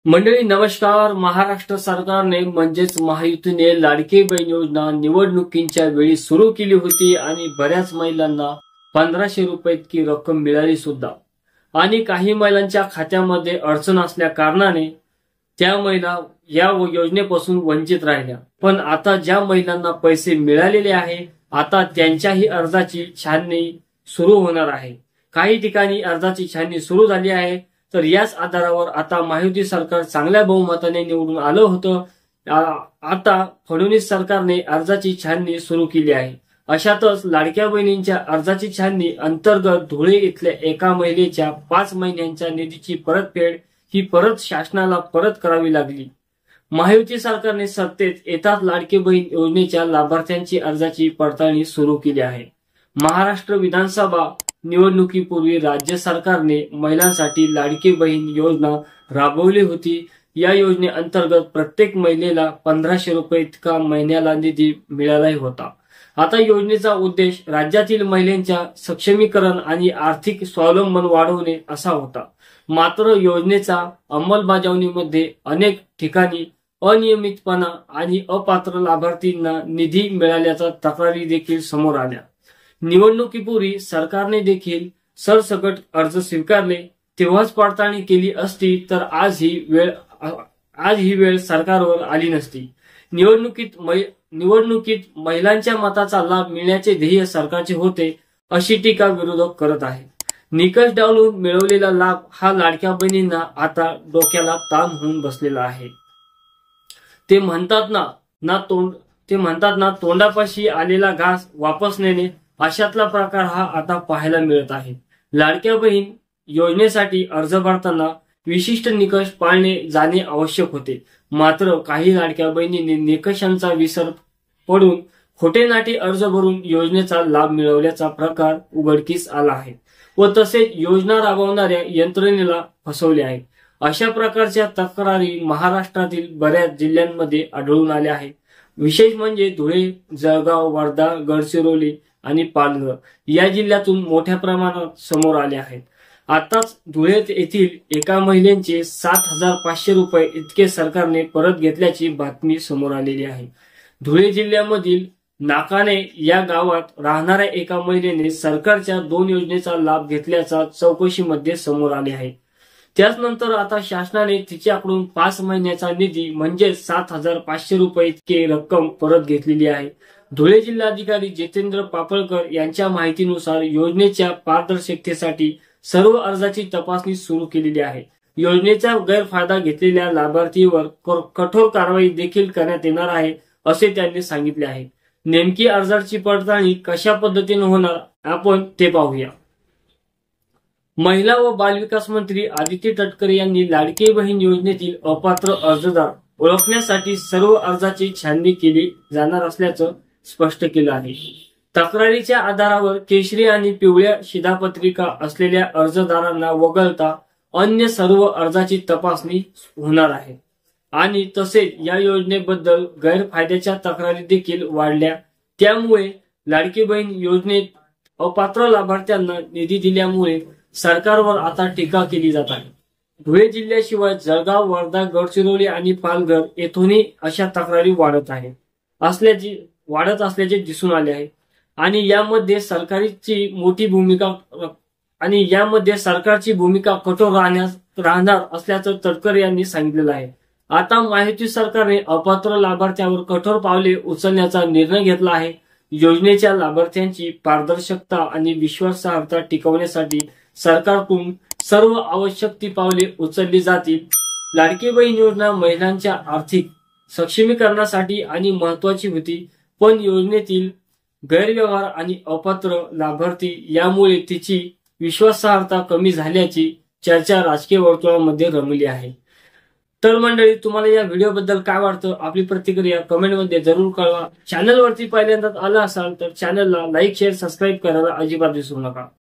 मंडळी नमस्कार. महाराष्ट्र सरकारने म्हणजेच महायुतीने लाडकी बहीण योजना निवडणुकीच्या वेळी सुरू केली होती आणि बऱ्याच महिलांना 1500 रुपये इतकी रक्कम मिळाली सुद्धा. आणि काही महिलांच्या खात्यामध्ये अडचण असल्या कारणाने त्या महिला या योजनेपासून वंचित राहिल्या. पण आता ज्या महिलांना पैसे मिळालेले आहे आता त्यांच्याही अर्जाची छाननी सुरू होणार आहे. काही ठिकाणी अर्जाची छाननी सुरू झाली आहे. तर याच आधारावर आता महायुती सरकार चांगल्या बहुमताने निवडून आलं होतं. आता फडणवीस सरकारने अर्जाची छाननी सुरू केली आहे. अशातच लाडक्या बहिणींच्या अर्जाची छाननी अंतर्गत धुळे इथल्या एका महिलेच्या 5 महिन्यांच्या निधीची परतफेड ही परत शासनाला परत करावी लागली. महायुती सरकारने सत्तेत येताच लाडकी बहीण योजनेच्या लाभार्थ्यांची अर्जाची पडताळणी सुरू केली आहे. महाराष्ट्र विधानसभा निवडणुकीपूर्वी राज्य सरकारने महिलांसाठी लाडकी बहीण योजना राबवली होती. या योजनेअंतर्गत प्रत्येक महिलेला 1500 रुपये इतका महिन्याला निधी मिळाला होता. आता योजनेचा उद्देश राज्यातील महिलांच्या सक्षमीकरण आणि आर्थिक स्वावलंबन वाढवणे असा होता. मात्र योजनेचा अंमलबजावणीमध्ये अनेक ठिकाणी अनियमितपणा आणि अपात्र लाभार्थींना निधी मिळाल्याच्या तक्रारी देखील समोर आल्या. निवडणुकीपूर्वी सरकारने देखील सरसकट अर्ज स्वीकारले तेव्हाच पडताळणी केली असती तर आज ही वेळ सरकारवर आली नसती. निवडणुकीत महिलांच्या मताचा लाभ मिळण्याचे ध्येय सरकारचे होते अशी टीका विरोधक करत आहेत. निकष डावलून मिळवलेला लाभ हा लाडक्या बहिणींना आता डोक्याला ताण होऊन बसलेला आहे. ते म्हणतात ना तोंडापाशी आलेला घास वापस नेणे अशातला प्रकार हा आता पाहायला मिळत आहे. लाडक्या बहीण योजनेसाठी अर्ज भरताना विशिष्ट निकष पाळणे जाणे आवश्यक होते. मात्र काही लाडक्या बहिणींनी निकषांचा विसर पडून खोटे नाटे अर्ज भरून योजनेचा लाभ मिळवल्याचा प्रकार उघडकीस आला आहे व तसेच योजना राबवणाऱ्या यंत्रणेला फसवले आहे. अशा प्रकारच्या तक्रारी महाराष्ट्रातील बऱ्याच जिल्ह्यांमध्ये आढळून आल्या आहेत. विशेष म्हणजे धुळे, जळगाव, वर्धा, गडचिरोली आणि पालघर या जिल्ह्यातून मोठ्या प्रमाणात समोर आले आहेत. आताच धुळे येथील एका महिलेचे 7500 रुपये इतके सरकारने परत घेतल्याची बातमी समोर आलेली आहे. धुळे जिल्ह्यामधील नाकाने या गावात राहणाऱ्या एका महिलेने सरकारच्या 2 योजनेचा लाभ घेतल्याचा चौकशीमध्ये समोर आले आहे. त्याचनंतर आता शासनाने तिच्याकडून 5 महिन्याचा निधी म्हणजे 7500 रुपये इतके रक्कम परत घेतलेली आहे. धुळे जिल्हाधिकारी जितेंद्र पापळकर यांच्या माहितीनुसार योजनेच्या पारदर्शकतेसाठी सर्व अर्जाची तपासणी सुरू केलेली आहे. योजनेचा गैरफायदा घेतलेल्या लाभार्थीवर कठोर कारवाई देखील करण्यात येणार आहे असे त्यांनी सांगितले आहे. नेमकी अर्जाची पडताळणी कशा पद्धतीने होणार आपण ते पाहूया. महिला व बालविकास मंत्री आदिती तटकरे यांनी लाडकी बहीण योजनेतील अपात्र अर्जदार ओळखण्यासाठी सर्व अर्जाची छाननी केली जाणार असल्याचं स्पष्ट केलं आहे. तक्रारीच्या आधारावर केशरी आणि पिवळ्या शिधापत्रिका असलेल्या अर्जदारांना वगळता अन्य सर्व अर्जाची तपासणी होणार आहे. आणि तसेच या योजनेबद्दल गैरफायद्याच्या तक्रारी देखील वाढल्या. त्यामुळे लाडकी बहीण योजनेत अपात्र लाभार्थ्यांना निधी दिल्यामुळे सरकारवर आता टीका केली जात आहे. धुळे जिल्ह्याशिवाय जळगाव, वर्धा, गडचिरोली आणि पालघर येथूनही अशा तक्रारी वाढत असल्याचे दिसून आले आहे. आणि यामध्ये सरकारची भूमिका कठोर राहणार असल्याचं तटकरे यांनी सांगितलेलं आहे. आता महायुती सरकारने अपात्र लाभार्थ्यावर कठोर पावले उचलण्याचा निर्णय घेतला आहे. योजनेच्या लाभार्थ्यांची पारदर्शकता आणि विश्वासार्हता टिकवण्यासाठी सरकारकडून सर्व आवश्यक ती पावले उचलली जातील. लाडकी बहीण योजना महिलांच्या आर्थिक सक्षमीकरणासाठी आणि महत्वाची होती. पण योजनेतील गैरव्यवहार आणि अपात्र लाभार्थी यामुळे तिची विश्वासार्हता कमी झाल्याची चर्चा राजकीय वर्तुळामध्ये रमली आहे. तर मंडळी, तुम्हाला या व्हिडिओबद्दल काय वाटतं आपली प्रतिक्रिया कमेंटमध्ये जरूर कळवा. चॅनलवरती पहिल्यांदाच आला असाल तर चॅनलला लाईक, शेअर, सबस्क्राईब करायला अजिबात विसरू नका.